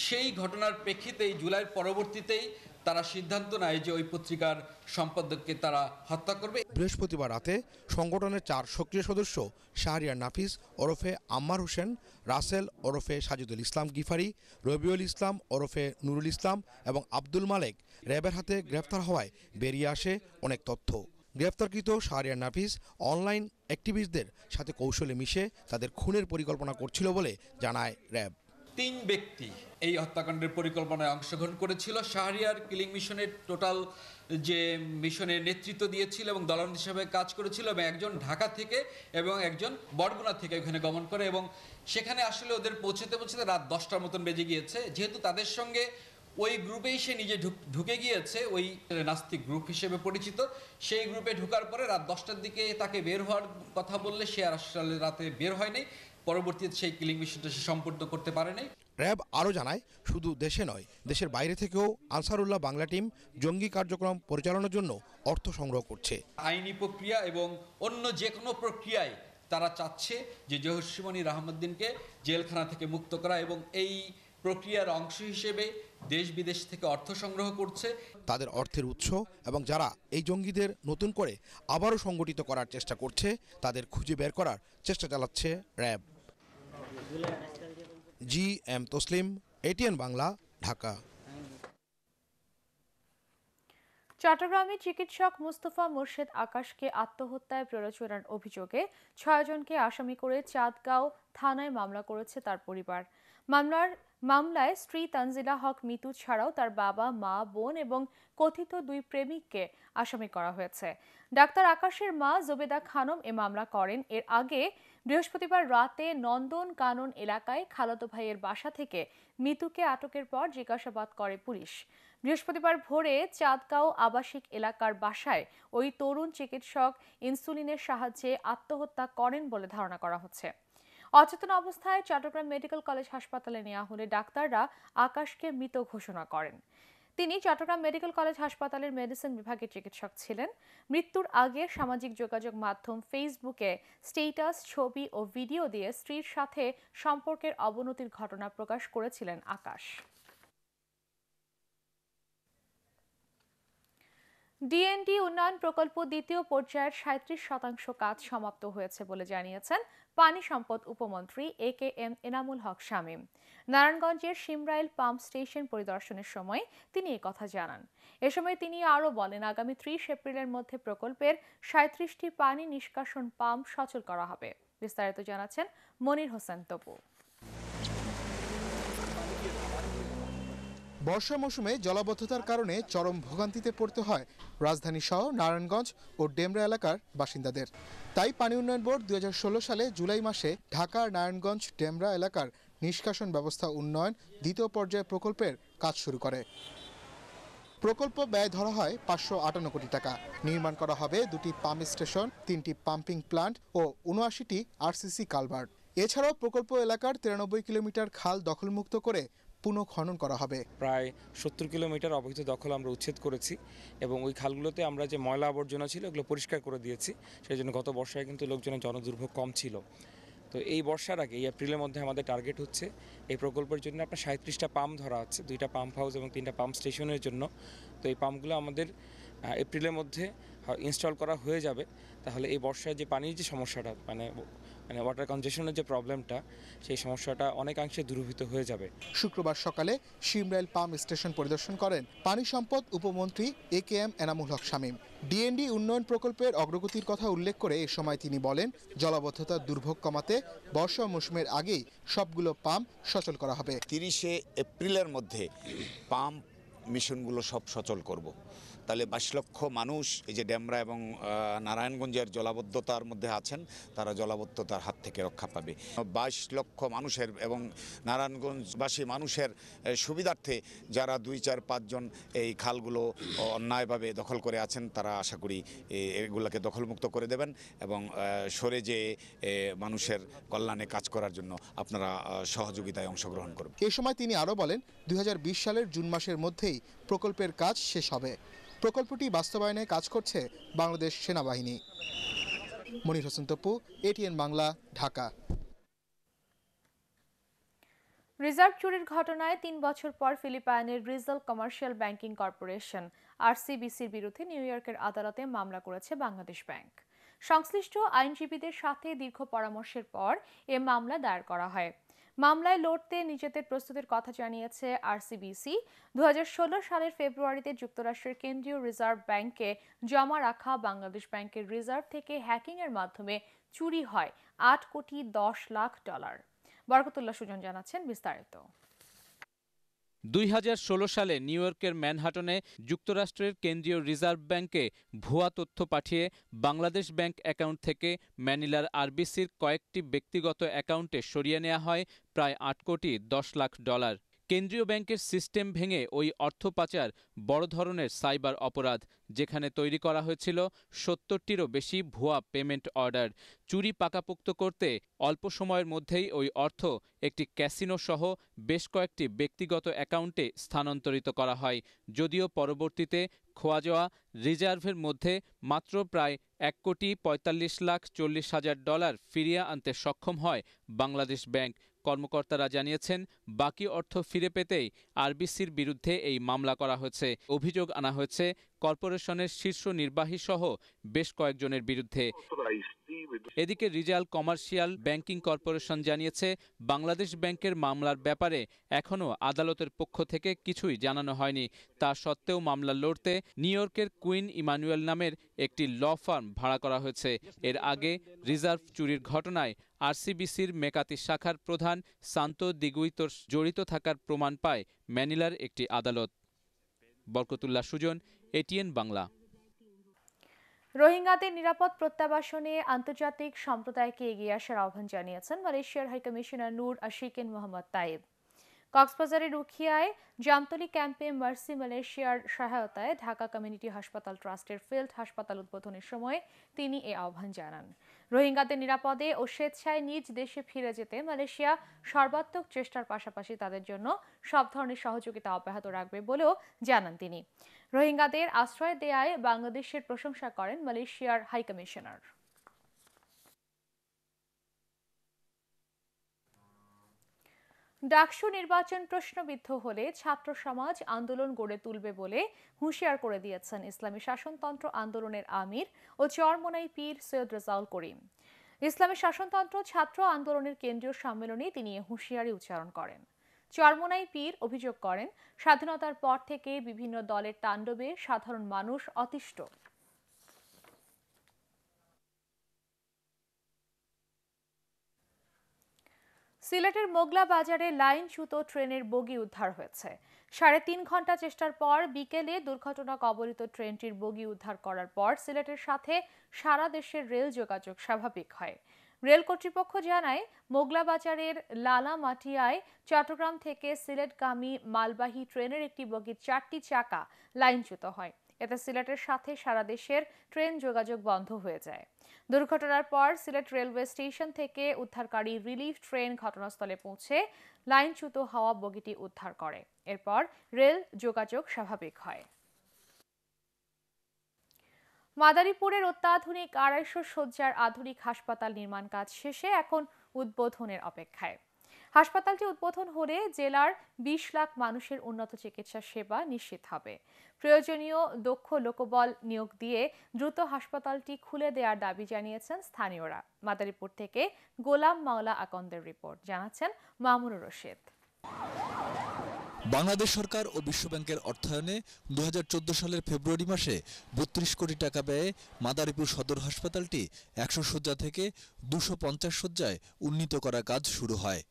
সেই ঘটনার প্রেক্ষিতেই জুলাইয়ের পরবর্তীতেই তারা সিদ্ধান্ত নেয় যে ওই পত্রিকার সম্পাদককে তারা হত্যা করবে। বৃহস্পতিবার রাতে সংগঠনের 4 সক্রিয় সদস্য শাহরিয়ার নাফিস ওরফে আম্মার হোসেন, রাসেল ওরফে সাজিদুল ইসলাম গিফারি, রবিউল ইসলাম ওরফে নুরুল ইসলাম এবং আব্দুল মালেক র্যাবের হাতে গ্রেফতার হওয়ায় বেরিয়ে আসে অনেক তথ্য। গ্রেফতারকৃত শাহরিয়ার নাফিস অনলাইন অ্যাক্টিভিস্টদের সাথে কৌশলে মিশে তাদের খুনের পরিকল্পনা করছিল বলে জানায় র্যাব। 3 ব্যক্তি এই হত্যাকাণ্ডের পরিকল্পনায় অংশগ্রহণ করেছিল। শাহরিয়ার কিলিং মিশনের টোটাল যে মিশনের নেতৃত্ব দিয়েছিল এবং দলন হিসেবে কাজ করেছিল, এবং একজন ঢাকা থেকে এবং একজন বরগুনা থেকে ওখানে গমন করে, এবং সেখানে আসলে ওদের পৌঁছতে রাত 10টার মতন বেজে গিয়েছে। যেহেতু তাদের সঙ্গে ওই গ্রুপেই সে নিজে ঢুকে গিয়েছে, ওই নাস্তিক গ্রুপ হিসেবে পরিচিত, সেই গ্রুপে ঢোকার পরে রাত 10টার দিকে তাকে বের হওয়ার কথা বললে সে আর আসলে রাতে বের হয়নি। পরবর্তীতে সেই কিলিং মিশনটা সে সম্পূর্ণ করতে পারেনি। র্যাব আরও জানায়, শুধু দেশে নয়, দেশের বাইরে থেকেও আনসারুল্লাহ বাংলা টিম জঙ্গি কার্যক্রম পরিচালনার জন্য অর্থ সংগ্রহ করছে। আইনি প্রক্রিয়া এবং অন্য যে কোনো প্রক্রিয়ায় তারা চাচ্ছে যে জসিমউদ্দিন রহমানকে জেলখানা থেকে মুক্ত করা, এবং এই প্রক্রিয়ার অংশ হিসেবে দেশ বিদেশ থেকে অর্থ সংগ্রহ করছে। তাদের অর্থের উৎস এবং যারা এই জঙ্গিদের নতুন করে আবারও সংগঠিত করার চেষ্টা করছে তাদের খুঁজে বের করার চেষ্টা চালাচ্ছে RAB. GM Taslim, ATN Bangla, Dhaka. চট্টগ্রামে চিকিৎসক মুস্তফা মোর্শেদ আকাশকে আত্মহত্যায় প্ররোচনার অভিযোগে ৬ জনকে আসামি করে চাঁদগাঁও থানায় মামলা করেছে তার পরিবার। মামলায় স্ত্রী তানজিলা হক মিতু ছাড়াও তার বাবা, মা, বোন এবং কথিত 2 প্রেমিককে আসামি করা হয়েছে। ডাক্তার আকাশের মা জবেদা খানম এ মামলা করেন। এর আগে বৃহস্পতিবার রাতে নন্দন কানন এলাকায় খালাতো ভাইয়ের বাসা থেকে মিতুকে আটকের পর জিজ্ঞাসাবাদ করে পুলিশ। বৃহস্পতিবার ভোরে চাঁদগাঁও আবাসিক এলাকার বাসায় ওই তরুণ চিকিৎসক ইনসুলিনের সাহায্যে আত্মহত্যা করেন বলে ধারণা করা হচ্ছে। অচেতন অবস্থায় চট্টগ্রাম মেডিকেল কলেজ হাসপাতালে নেওয়া হলে ডাক্তাররা আকাশকে মৃত ঘোষণা করেন। তিনি চট্টগ্রাম মেডিকেল কলেজ হাসপাতালের মেডিসিন বিভাগের চিকিৎসক ছিলেন। মৃত্যুর আগে সামাজিক যোগাযোগ মাধ্যম ফেসবুকে স্ট্যাটাস, ছবি ও ভিডিও দিয়ে স্ত্রীর সাথে সম্পর্কের অবনতির ঘটনা প্রকাশ করেছিলেন আকাশ। ডিএনডি উন্নয়ন প্রকল্প দ্বিতীয় পর্যায়ের 37% কাজ সমাপ্ত হয়েছে বলে জানিয়েছেন পানি সম্পদ উপমন্ত্রী AKM এনামুল হক শামীম। নারায়ণগঞ্জের শিমরাইল পাম্প স্টেশন পরিদর্শনের সময় তিনি এই কথা জানান। এ সময় তিনি আরও বলেন, আগামী 30 এপ্রিলের মধ্যে প্রকল্পের 37টি পানি নিষ্কাশন পাম্প সচল করা হবে। বিস্তারিত জানাচ্ছেন মনির হোসেন তপু। বর্ষা মৌসুমে জলাবদ্ধতার কারণে চরম ভোগান্তিতে পড়তে হয় রাজধানী সহ নারায়ণগঞ্জ ও ডেমরা এলাকার বাসিন্দাদের। তাই পানি উন্নয়ন বোর্ড 2016 সালে জুলাই মাসে ঢাকার নারায়ণগঞ্জ ডেমরা এলাকার নিষ্কাশন ব্যবস্থা উন্নয়ন দ্বিতীয় পর্যায়ে প্রকল্পের কাজ শুরু করে। প্রকল্প ব্যয় ধরা হয় 558 কোটি টাকা। নির্মাণ করা হবে 2টি পাম্প স্টেশন, 3টি পাম্পিং প্লান্ট ও 79টি RCC কালভার্ট। এছাড়াও প্রকল্প এলাকার 93 কিলোমিটার খাল দখলমুক্ত করে পুনঃখনন করা হবে। প্রায় 70 কিলোমিটার অবৈধ দখল আমরা উচ্ছেদ করেছি এবং ওই খালগুলোতে আমরা যে ময়লা আবর্জনা ছিল এগুলো পরিষ্কার করে দিয়েছি। সেই জন্য গত বর্ষায় কিন্তু লোকজনের জনদুর্ভোগ কম ছিল। তো এই বর্ষার আগে, এই এপ্রিলের মধ্যে আমাদের টার্গেট হচ্ছে এই প্রকল্পের জন্য আপনার 37টা পাম্প ধরা আছে, 2টা পাম্প হাউস এবং 3টা পাম্প স্টেশনের জন্য। তো এই পাম্পগুলো আমাদের এপ্রিলের মধ্যে ইনস্টল করা হয়ে যাবে। তাহলে এই বর্ষায় যে পানির যে সমস্যাটা মানে ওয়াটার কনজেশনের যে প্রবলেমটা, সেই সমস্যাটা অনেকাংশে দূরীভূত হয়ে যাবে। শুক্রবার সকালে শিমরাইল পাম্প স্টেশন পরিদর্শন করেন পানি সম্পদ উপমন্ত্রী AKM এনামুল হক শামীম। ডিএনডি উন্নয়ন প্রকল্পের অগ্রগতির কথা উল্লেখ করে এ সময় তিনি বলেন, জলাবদ্ধতার দুর্ভোগ কমাতে বর্ষা মৌসুমের আগেই সবগুলো পাম্প সচল করা হবে। 30 এপ্রিলের মধ্যে পাম্প মিশনগুলো সব সচল করব। তাহলে 22 লক্ষ মানুষ এই যে ডেমরা এবং নারায়ণগঞ্জের জলাবদ্ধতার মধ্যে আছেন, তারা জলাবদ্ধতার হাত থেকে রক্ষা পাবে। 22 লক্ষ মানুষের এবং নারায়ণগঞ্জবাসী মানুষের সুবিধার্থে যারা 2, 4, 5 জন এই খালগুলো অন্যায়ভাবে দখল করে আছেন, তারা আশা করি এগুলোকে দখলমুক্ত করে দেবেন এবং সরে যে মানুষের কল্যাণে কাজ করার জন্য আপনারা সহযোগিতায় অংশগ্রহণ করবেন। এই সময় তিনি আরও বলেন, 2020 সালের জুন মাসের মধ্যেই প্রকল্পের কাজ শেষ হবে। প্রকল্পটি বাস্তবায়নে কাজ করছে বাংলাদেশ সেনাবাহিনী। মনির হোসেন তপু, ATN বাংলা, ঢাকা। রিজার্ভ চুরির ঘটনায় 3 বছর পর ফিলিপাইনের রিজাল কমার্শিয়াল ব্যাংকিং কর্পোরেশন RCBCর বিরুদ্ধে নিউ ইয়র্কের আদালতে মামলা করেছে বাংলাদেশ ব্যাংক। সংশ্লিষ্ট আইনজীবীদের সাথে দীর্ঘ পরামর্শের পর এ মামলা দায়ের করা হয়। মামলায় লড়তে নিজেদের প্রস্তুতির কথা জানিয়েছে RCBC। 2016 সালের ফেব্রুয়ারিতে যুক্তরাষ্ট্রের কেন্দ্রীয় রিজার্ভ ব্যাংকে জমা রাখা বাংলাদেশ ব্যাংকের রিজার্ভ থেকে হ্যাকিংয়ের মাধ্যমে চুরি হয় $8 কোটি 10 লাখ। বরকতুল্লাহ সুজন জানাচ্ছেন বিস্তারিত। 2016 সালে নিউ ইয়র্কের ম্যানহাটনে যুক্তরাষ্ট্রের কেন্দ্রীয় রিজার্ভ ব্যাংকে ভুয়া তথ্য পাঠিয়ে বাংলাদেশ ব্যাংক অ্যাকাউন্ট থেকে ম্যানিলার RBCর কয়েকটি ব্যক্তিগত অ্যাকাউন্টে সরিয়ে নেওয়া হয় প্রায় $8 কোটি 10 লাখ। কেন্দ্রীয় ব্যাংকের সিস্টেম ভেঙে ওই অর্থ পাচার বড় ধরনের সাইবার অপরাধ, যেখানে তৈরি করা হয়েছিল 70টিরও বেশি ভুয়া পেমেন্ট অর্ডার। চুরি পাকাপোক্ত করতে অল্প সময়ের মধ্যেই ওই অর্থ একটি ক্যাসিনো সহ বেশ কয়েকটি ব্যক্তিগত অ্যাকাউন্টে স্থানান্তরিত করা হয়। যদিও পরবর্তীতে খোয়া যাওয়া রিজার্ভের মধ্যে মাত্র প্রায় $1 কোটি 45 লাখ 40 হাজার ফিরিয়ে আনতে সক্ষম হয় বাংলাদেশ ব্যাংক। কর্মকর্তারা জানিয়েছেন, বাকি অর্থ ফিরে পেতেই RBCর বিরুদ্ধে এই মামলা করা হয়েছে। অভিযোগ আনা হয়েছে কর্পোরেশনের শীর্ষ নির্বাহী সহ বেশ কয়েকজনের বিরুদ্ধে। এদিকে রিজাল কমার্শিয়াল ব্যাংকিং কর্পোরেশন জানিয়েছে, বাংলাদেশ ব্যাংকের মামলার ব্যাপারে এখনও আদালতের পক্ষ থেকে কিছুই জানানো হয়নি। তা সত্ত্বেও মামলা লড়তে নিউ ইয়র্কের কুইন ইমানুয়েল নামের একটি ল ফার্ম ভাড়া করা হয়েছে। এর আগে রিজার্ভ চুরির ঘটনায় আরসিবিসির মেকাতি শাখার প্রধান সান্তো দিগুইতোর জড়িত থাকার প্রমাণ পায় ম্যানিলার একটি আদালত। বরকতুল্লাহ সুজন, এটিএন বাংলা। রোহিঙ্গাদের নিরাপদ প্রত্যাবাসনে আন্তর্জাতিক সম্প্রদায়কে এগিয়ে আসার আহ্বান জানিয়েছেন মালয়েশিয়ার হাইকমিশনার নূর আশিকিন মোহাম্মদ তাইব। কক্সবাজারের রুখিয়ায় জামতলী ক্যাম্পে মার্সি মালয়েশিয়ার সহায়তায় ঢাকা কমিউনিটি হাসপাতাল ট্রাস্টের ফিল্ড হাসপাতাল উদ্বোধনের সময় তিনি এ আহ্বান জানান। রোহিঙ্গাদের নিরাপদে ও স্বেচ্ছায় নিজ দেশে ফিরে যেতে মালয়েশিয়া সর্বাত্মক চেষ্টার পাশাপাশি তাদের জন্য সব ধরনের সহযোগিতা অব্যাহত রাখবে বলেও জানান তিনি। রোহিঙ্গাদের আশ্রয় দেয়ায় বাংলাদেশের প্রশংসা করেন মালয়েশিয়ার হাইকমিশনার। ডাকসু নির্বাচন প্রশ্নবিদ্ধ হলে ছাত্র সমাজ আন্দোলন গড়ে তুলবে বলে হুঁশিয়ার করে দিয়েছেন ইসলামী শাসনতন্ত্র আন্দোলনের আমির ও চরমোনাই পীর সৈয়দ রেজাউল করিম। ইসলামী শাসনতন্ত্র ছাত্র আন্দোলনের কেন্দ্রীয় সম্মেলনে তিনি এ হুঁশিয়ারি উচ্চারণ করেন। চরমোনাই পীর অভিযোগ করেন, স্বাধীনতার পর থেকে বিভিন্ন দলের তাণ্ডবে সাধারণ মানুষ অতিষ্ঠ। সিলেটের মোগলা বাজারে লাইনচ্যুত ট্রেনের বগি উদ্ধার হয়েছে। ৩.৫ ঘন্টা চেষ্টার পর বিকেলে দুর্ঘটনা কবলিত ট্রেনটির বগি উদ্ধার করার পর সিলেটের সাথে সারা দেশের রেল যোগাযোগ স্বাভাবিক হয়। রেল কর্তৃপক্ষ জানায়, মোগলা বাজারের লালামাটিয়ায় চট্টগ্রাম থেকে সিলেটগামী মালবাহী ট্রেনের একটি বগির 4টি চাকা লাইনচ্যুত হয়। এতে সিলেটের সাথে সারা দেশের ট্রেন যোগাযোগ বন্ধ হয়ে যায়। দুর্ঘটনার পর সিলেট রেলওয়ে স্টেশন থেকে উদ্ধারকারী রিলিফ ট্রেন ঘটনাস্থলে পৌঁছে লাইনচ্যুত হওয়া বগিটি উদ্ধার করে। এরপর রেল যোগাযোগ স্বাভাবিক হয়। মাদারীপুরের অত্যাধুনিক 250 শয্যার আধুনিক হাসপাতাল নির্মাণ কাজ শেষে এখন উদ্বোধনের অপেক্ষায়। হাসপাতালটি উদ্বোধন হলে জেলার 20 লাখ মানুষের উন্নত চিকিৎসা সেবা নিশ্চিত হবে। প্রয়োজনীয় দক্ষ লোকবল নিয়োগ দিয়ে দ্রুত হাসপাতালটি খুলে দেওয়ার দাবি জানিয়েছেন স্থানীয়রা। মাদারীপুর থেকে গোলাম মাওলা আকন্দের রিপোর্ট, জানাচ্ছেন মামুনুর রশিদ। বাংলাদেশ সরকার ও বিশ্বব্যাংকের অর্থায়নে 2014 সালের ফেব্রুয়ারি মাসে 32 কোটি টাকা ব্যয়ে মাদারীপুর সদর হাসপাতালটি 100 শয্যা থেকে 250 শয্যায় উন্নীত করার কাজ শুরু হয়।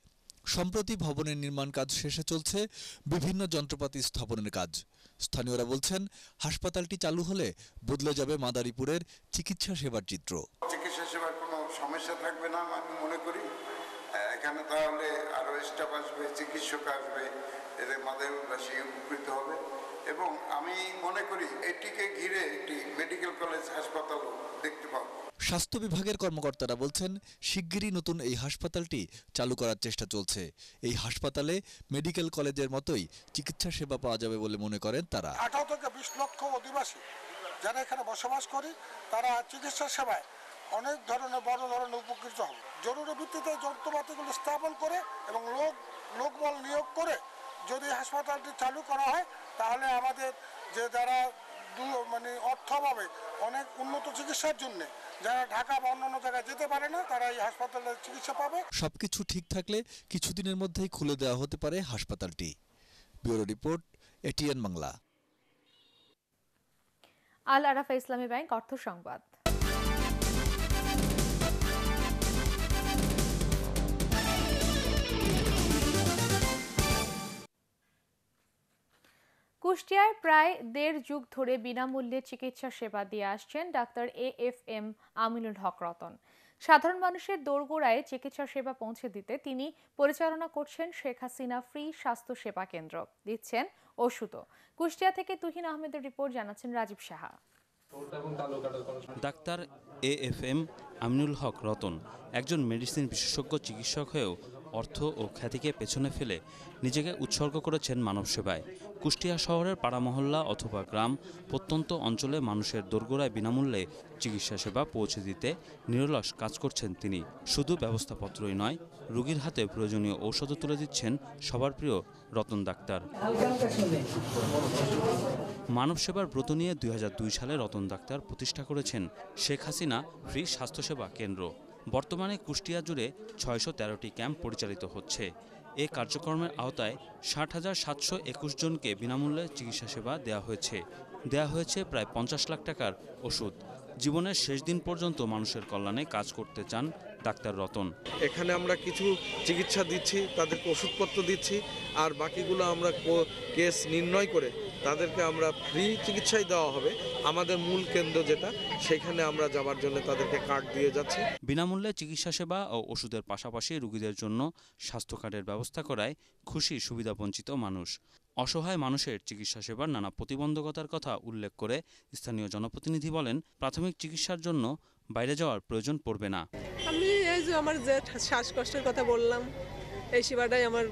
সম্প্রতি ভবনের নির্মাণ কাজ শেষে চলছে বিভিন্ন যন্ত্রপাতি স্থাপনের কাজ। স্থানীয়রা বলছেন, হাসপাতালটি চালু হলে বদলে যাবে মাদারীপুরের চিকিৎসা সেবার চিত্র। চিকিৎসা সেবার কোনো সমস্যা থাকবে না আমি মনে করি। এখানে তাহলে আরো স্টাফ আসবে, চিকিৎসক আসবে, এতে মাদারীপুরবাসী উপকৃত হবে এবং আমি মনে করি এটিকে ঘিরে একটি মেডিকেল কলেজ হাসপাতালও দেখতে পাবো। স্বাস্থ্য বিভাগের কর্মকর্তারা বলছেন, শিগগিরই নতুন এই হাসপাতালটি চালু করার চেষ্টা চলছে। এই হাসপাতালে মেডিকেল কলেজের মতোই চিকিৎসা সেবা পাওয়া যাবে বলে মনে করেন তারা। 18 থেকে 20 লক্ষ অধিবাসী যারা এখানে বসবাস করে, তারা চিকিৎসা সেবায় অনেক ধরনের বড় ধরনের উপকৃত হবে। জরুরি ভিত্তিতে যন্ত্রপাতিগুলো স্থাপন করে এবং লোকবল নিয়োগ করে যদি হাসপাতালটি চালু করা হয়, তাহলে আমাদের যে যারা অর্থ পাবে অনেক উন্নত চিকিৎসার জন্য, যারা ঢাকা বা অন্যান্য জায়গায় যেতে পারে না, তারা এই হাসপাতালে চিকিৎসা পাবে। সবকিছু ঠিক থাকলে কিছুদিনের মধ্যেই খুলে দেওয়া হতে পারে হাসপাতালটি। Bureau report, ATN Bangla. Al Arafah Islami bank অর্থ সংবাদ। কুষ্টিয়ায় প্রায় 1.5 যুগ ধরে বিনামূল্যে চিকিৎসা সেবা দিয়ে আসছেন ডাক্তার AFM আমিনুল হক রতন। সাধারণ মানুষের দোরগোড়ায় চিকিৎসা সেবা পৌঁছে দিতে তিনি পরিচালনা করছেন শেখ হাসিনা ফ্রি স্বাস্থ্য সেবা কেন্দ্র, দিচ্ছেন ওষুধও। কুষ্টিয়া থেকে তুহিন আহমেদের রিপোর্ট, জানাচ্ছেন রাজীব সাহা। ডাক্তার AFM আমিনুল হক রতন একজন মেডিসিন বিশেষজ্ঞ চিকিৎসক হয়েও অর্থ ও খ্যাতিকে পেছনে ফেলে নিজেকে উৎসর্গ করেছেন মানব সেবায়। কুষ্টিয়া শহরের পাড়া মহল্লা অথবা গ্রাম প্রত্যন্ত অঞ্চলে মানুষের দোরগোড়ায় বিনামূল্যে চিকিৎসা সেবা পৌঁছে দিতে নিরলস কাজ করছেন তিনি। শুধু ব্যবস্থাপত্রই নয়, রোগীর হাতে প্রয়োজনীয় ঔষধও তুলে দিচ্ছেন সবার প্রিয় রতন ডাক্তার। মানব সেবার ব্রত নিয়ে 2002 সালে রতন ডাক্তার প্রতিষ্ঠা করেছেন শেখ হাসিনা ফ্রি স্বাস্থ্যসেবা কেন্দ্র। বর্তমানে কুষ্টিয়া জুড়ে 613টি ক্যাম্প পরিচালিত হচ্ছে। এ কার্যক্রমের আওতায় 60,721 জনকে বিনামূল্যে চিকিৎসা সেবা দেওয়া হয়েছে প্রায় 50 লাখ টাকার ওষুধ। জীবনের শেষ দিন পর্যন্ত মানুষের কল্যাণে কাজ করতে চান ডাক্তার রতন। এখানে আমরা কিছু চিকিৎসা দিচ্ছি, তাদেরকে ওষুধপত্র দিচ্ছি, আর বাকিগুলো আমরা কেস নির্ণয় করে তাদেরকে আমরা ফ্রি চিকিৎসাই দেওয়া হবে। আমাদের মূল কেন্দ্র যেটা, সেখানে আমরা যাওয়ার জন্য তাদেরকে কার্ড দিয়ে যাচ্ছি। বিনামূল্যে চিকিৎসা সেবা ও ওষুধের পাশাপাশি রোগীদের জন্য স্বাস্থ্য কার্ডের ব্যবস্থা করায় খুশি সুবিধাবঞ্চিত মানুষ। অসহায় মানুষের চিকিৎসা সেবার নানা প্রতিবন্ধকতার কথা উল্লেখ করে স্থানীয় জনপ্রতিনিধি বলেন, প্রাথমিক চিকিৎসার জন্য বাইরে যাওয়ার প্রয়োজন পড়বে না। আমি এই যে আমার যে শ্বাসকষ্টের কথা বললাম, এই সেবাটাই আমার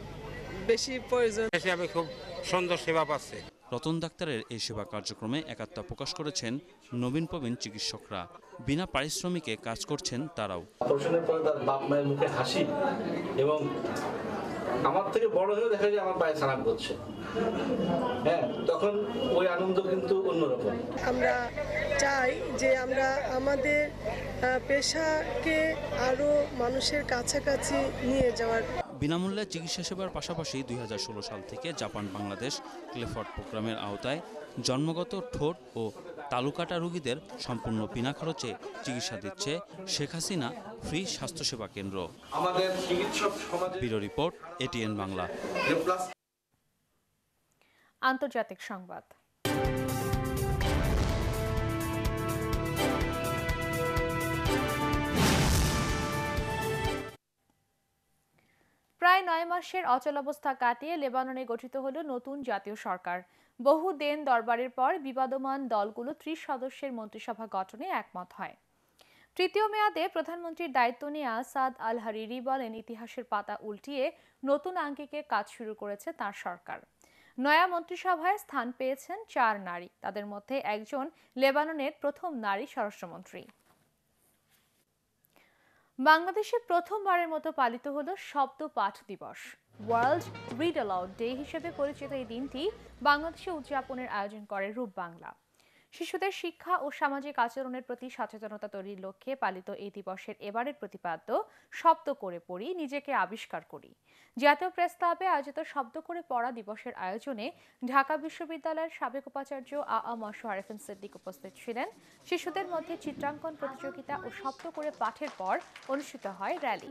বেশি প্রয়োজন। আমি খুব সুন্দর সেবা পাচ্ছি। রতন ডাক্তারের এই সেবা কার্যক্রমে একাত্মতা প্রকাশ করেছেন নবীন প্রবীণ চিকিৎসকরা। বিনা পারিশ্রমিকে কাজ করছেন তারাও। অপারেশনের পরে তার বাপ মায়ের মুখে হাসি, এবং আমার থেকে বড় হয়ে দেখা যায় আমার পায়ে সালাম করছে, হ্যাঁ, তখন ওই আনন্দ কিন্তু অন্যরকম। আমরা চাই যে আমরা আমাদের পেশাকে আরো মানুষের কাছাকাছি নিয়ে যাওয়ার। বিনামূল্যে চিকিৎসা সেবার পাশাপাশি 2016 সাল থেকে জাপান বাংলাদেশ ক্লেফট প্রোগ্রামের আওতায় জন্মগত ঠোঁট ও তালুকাটা রোগীদের সম্পূর্ণ বিনা খরচে চিকিৎসা দিচ্ছে শেখ হাসিনা ফ্রি স্বাস্থ্যসেবা কেন্দ্র। আমাদের চিকিৎসক সমাজ। Bureau report, ATN Bangla. আন্তর্জাতিক সংবাদ। প্রায় 9 মাসের অচলাবস্থা কাটিয়ে লেবাননে গঠিত হলো নতুন জাতীয় সরকার। বহু দেন দরবারের পর বিবাদমান দলগুলো 30 সদস্যের মন্ত্রিসভা গঠনে একমত হয়। তৃতীয় মেয়াদে প্রধানমন্ত্রীর দায়িত্ব নিয়ে সাদ আল হারিরি বলেন, ইতিহাসের পাতা উল্টিয়ে নতুন আঙ্গিকে কাজ শুরু করেছে তার সরকার। নয়া মন্ত্রিসভায় স্থান পেয়েছেন 4 নারী, তাদের মধ্যে একজন লেবাননের প্রথম নারী স্বরাষ্ট্রমন্ত্রী। বাংলাদেশে প্রথমবারের মতো পালিত হলো শব্দ পাঠ দিবস। ওয়ার্ল্ড রিড অ্যালাউড ডে হিসেবে পরিচিত এই দিনটি বাংলাদেশে উদযাপনের আয়োজন করে রূপ বাংলা। শিশুদের শিক্ষা ও সামাজিক আচরণের প্রতি সচেতনতা তৈরির লক্ষ্যে পালিত এই দিবসের এবারের প্রতিপাদ্য শব্দ করে পড়ি, নিজেকে আবিষ্কার করি। জাতীয় প্রেস ক্লাবে আয়োজিত শব্দ করে পড়া দিবসের আয়োজনে ঢাকা বিশ্ববিদ্যালয়ের সাবেক উপাচার্য আ.আ. মশাররফ হোসেন সিদ্দিক উপস্থিত ছিলেন। শিশুদের মধ্যে চিত্রাঙ্কন প্রতিযোগিতা ও শব্দ করে পাঠের পর অনুষ্ঠিত হয় র্যালি।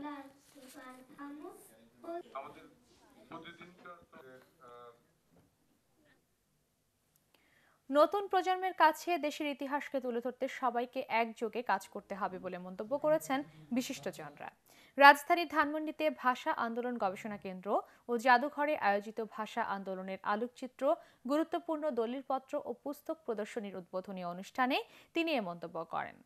নতুন প্রজন্মের কাছে দেশের ইতিহাসকে তুলে ধরতে সবাইকে একযোগে কাজ করতে হবে বলে মন্তব্য করেছেন বিশিষ্টজনরা। রাজধানীর ধানমন্ডিতে ভাষা আন্দোলন গবেষণা কেন্দ্র ও জাদুঘরে আয়োজিত ভাষা আন্দোলনের আলোকচিত্র, গুরুত্বপূর্ণ দলিলপত্র ও পুস্তক প্রদর্শনীর উদ্বোধনী অনুষ্ঠানে তিনি এ মন্তব্য করেন।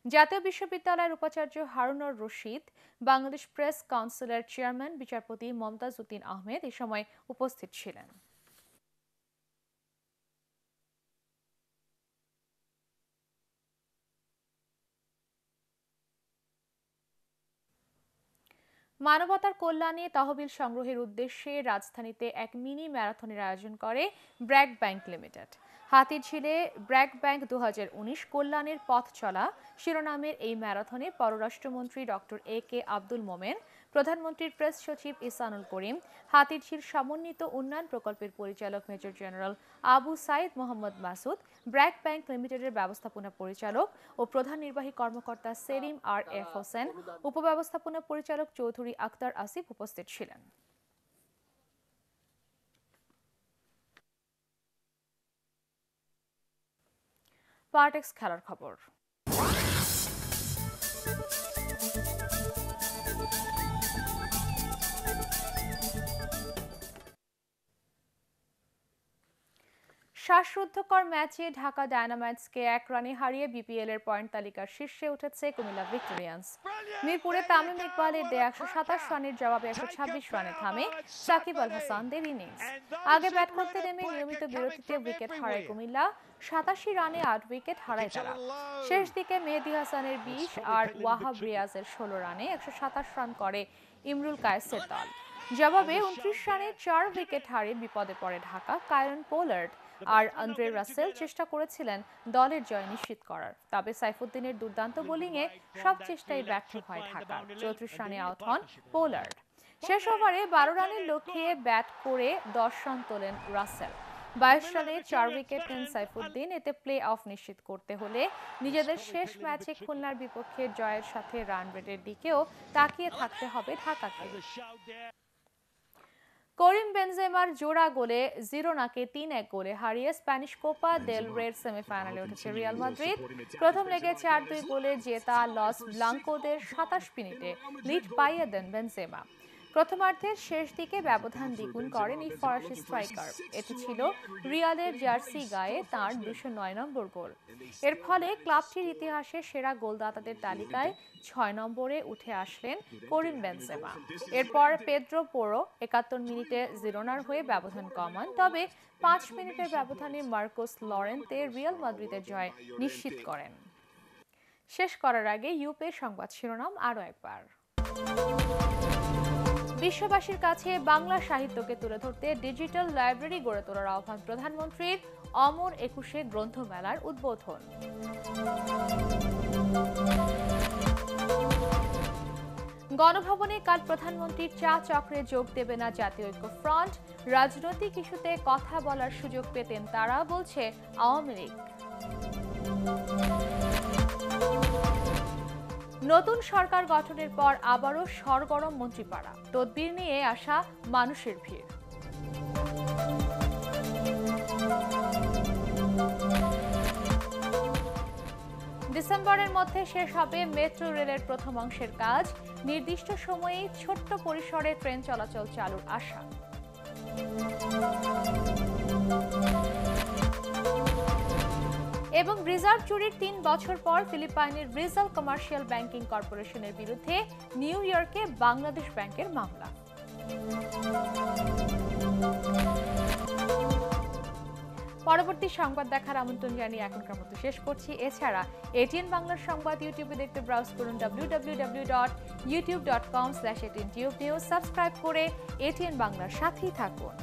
জাতীয় বিশ্ববিদ্যালয়ের উপাচার্য হারুনুর রশিদ, বাংলাদেশ প্রেস কাউন্সিলের চেয়ারম্যান বিচারপতি মমতাজ উদ্দিন আহমেদ এ সময় উপস্থিত ছিলেন। মানবতার কল্যাণে তহবিল সংগ্রহের উদ্দেশ্যে রাজধানীতে এক মিনি ম্যারাথনের আয়োজন করে ব্র্যাক ব্যাংক লিমিটেড। হাতিরঝিলে ব্র্যাক ব্যাংক 2019 কল্যাণের পথ চলা শিরোনামের এই ম্যারাথনে পররাষ্ট্রমন্ত্রী ডক্টর এ.কে. আব্দুল মোমেন, প্রধানমন্ত্রীর প্রেস সচিব ইহসানুল করিম, হাতিরঝিল সমন্বিত উন্নয়ন প্রকল্পের পরিচালক major general Abu Saeed Mohammad Masud, BRAC bank লিমিটেডের ব্যবস্থাপনা পরিচালক ও প্রধান নির্বাহী কর্মকর্তা সেলিম আর.এফ. হোসেন, উপব্যবস্থাপনা পরিচালক চৌধুরী আক্তার আসিফ উপস্থিত ছিলেন। পার্টেক্স খেলার খবর। শ্বাসরুদ্ধকর ম্যাচে ঢাকা ডায়নামাইটসকে 1 রানে হারিয়ে বিপিএল এর পয়েন্ট তালিকার শীর্ষে উঠেছে কুমিল্লা ভিক্টোরিয়ান্স। মিরপুরে তামিম ইকবালের দেয়া 127 রানের জবাবে 126 রানে থামে সাকিব আল হাসানদের ইনিংস। আগে ব্যাট করতে নেমে নিয়মিত বিরতিতে উইকেট হারায় কুমিল্লা, 87 রানে 8 উইকেট হারায় তারা। শেষ দিকে মেহেদী হাসানের 20 আর ওয়াহাব রিয়াজের 16 রানে 127 রান করে ইমরুল কায়েসের দল। জবাবে 29 রানে 4 উইকেট হারিয়ে বিপদে পড়ে ঢাকা। কায়রন পোলার্ড আর আন্দ্রে রাসেল চেষ্টা করেছিলেন দলের জয় নিশ্চিত করার, তবে সাইফুদ্দিনের দুর্দান্ত বোলিংয়ে সব চেষ্টাই ব্যর্থ হয় ঢাকা। 34 রানে আউট হন পোলার্ড। শেষ ওভারে 12 রানের লক্ষ্যে ব্যাট করে 10 রান তোলেন রাসেল। 22 রানে 4 উইকেট নেন সাইফুদ্দিন। এতে প্লে অফ নিশ্চিত করতে হলে নিজেদের শেষ ম্যাচে খুলনার বিপক্ষে জয়ের সাথে রান রেটের দিকেও তাকিয়ে থাকতে হবে ঢাকাকে। করিম বেনজেমার জোড়া গোলে জিরোনাকে 3-1 গোলে হারিয়ে স্প্যানিশ কোপা দেল রের সেমিফাইনালে উঠেছে রিয়াল মাদ্রিদ। প্রথম লেগে 4-2 গোলে জেতা লস ব্লাঙ্কোদের 27 মিনিটে লিড পাইয়ে দেন বেনজেমা। প্রথমার্ধের শেষ দিকে ব্যবধান দ্বিগুণ করেন এই ফরাসি স্ট্রাইকার। এটি ছিল রিয়ালের জার্সি গায়ে তাঁর 209 নম্বর গোল। এর ফলে ক্লাবটির ইতিহাসে সেরা গোলদাতাদের তালিকায় 6 নম্বরে উঠে আসলেন করিম বেনজেমা। এরপর পেদ্রো পোরো 71 মিনিটে জিরোনার হয়ে ব্যবধান কমান, তবে 5 মিনিটের ব্যবধানে মার্কোস লরেন্তে রিয়াল মাদ্রিদের জয় নিশ্চিত করেন। শেষ করার আগে ইউপের সংবাদ শিরোনাম আরও একবার। বিশ্ববাসীর কাছে বাংলা সাহিত্যকে তুলে ধরতে ডিজিটাল লাইব্রেরি গড়ে তোলার আহ্বান প্রধানমন্ত্রীর। অমর 21 গ্রন্থমেলার উদ্বোধন। গণভবনে কাল প্রধানমন্ত্রীর চা চক্রে যোগ দেবে না জাতীয় ঐক্য ফ্রন্ট। রাজনৈতিক ইস্যুতে কথা বলার সুযোগ পেতেন তারা, বলছে আওয়ামী লীগ। নতুন সরকার গঠনের পর আবারও সরগরম মন্ত্রীপাড়া। তদবির নিয়ে আসা মানুষের ভিড়। ডিসেম্বরের মধ্যে শেষ হবে মেট্রো রেলের প্রথম অংশের কাজ। নির্দিষ্ট সময়ে ছোট্ট পরিসরে ট্রেন চলাচল চালুর আশা। এবং রিজার্ভ চুরির 3 বছর পর ফিলিপাইনের রিজাল কমার্শিয়াল ব্যাংকিং কর্পোরেশনের বিরুদ্ধে নিউ ইয়র্কে বাংলাদেশ ব্যাংকের মামলা। পরবর্তী সংবাদ দেখার আমন্ত্রণ জানিয়ে এখনকার মতো শেষ করছি। এছাড়া এটিএন বাংলার সংবাদ ইউটিউবে দেখতে ব্রাউজ করুন www.youtube.com/ATNTubenews। সাবস্ক্রাইব করে এটিএন বাংলার সাথেই থাকুন।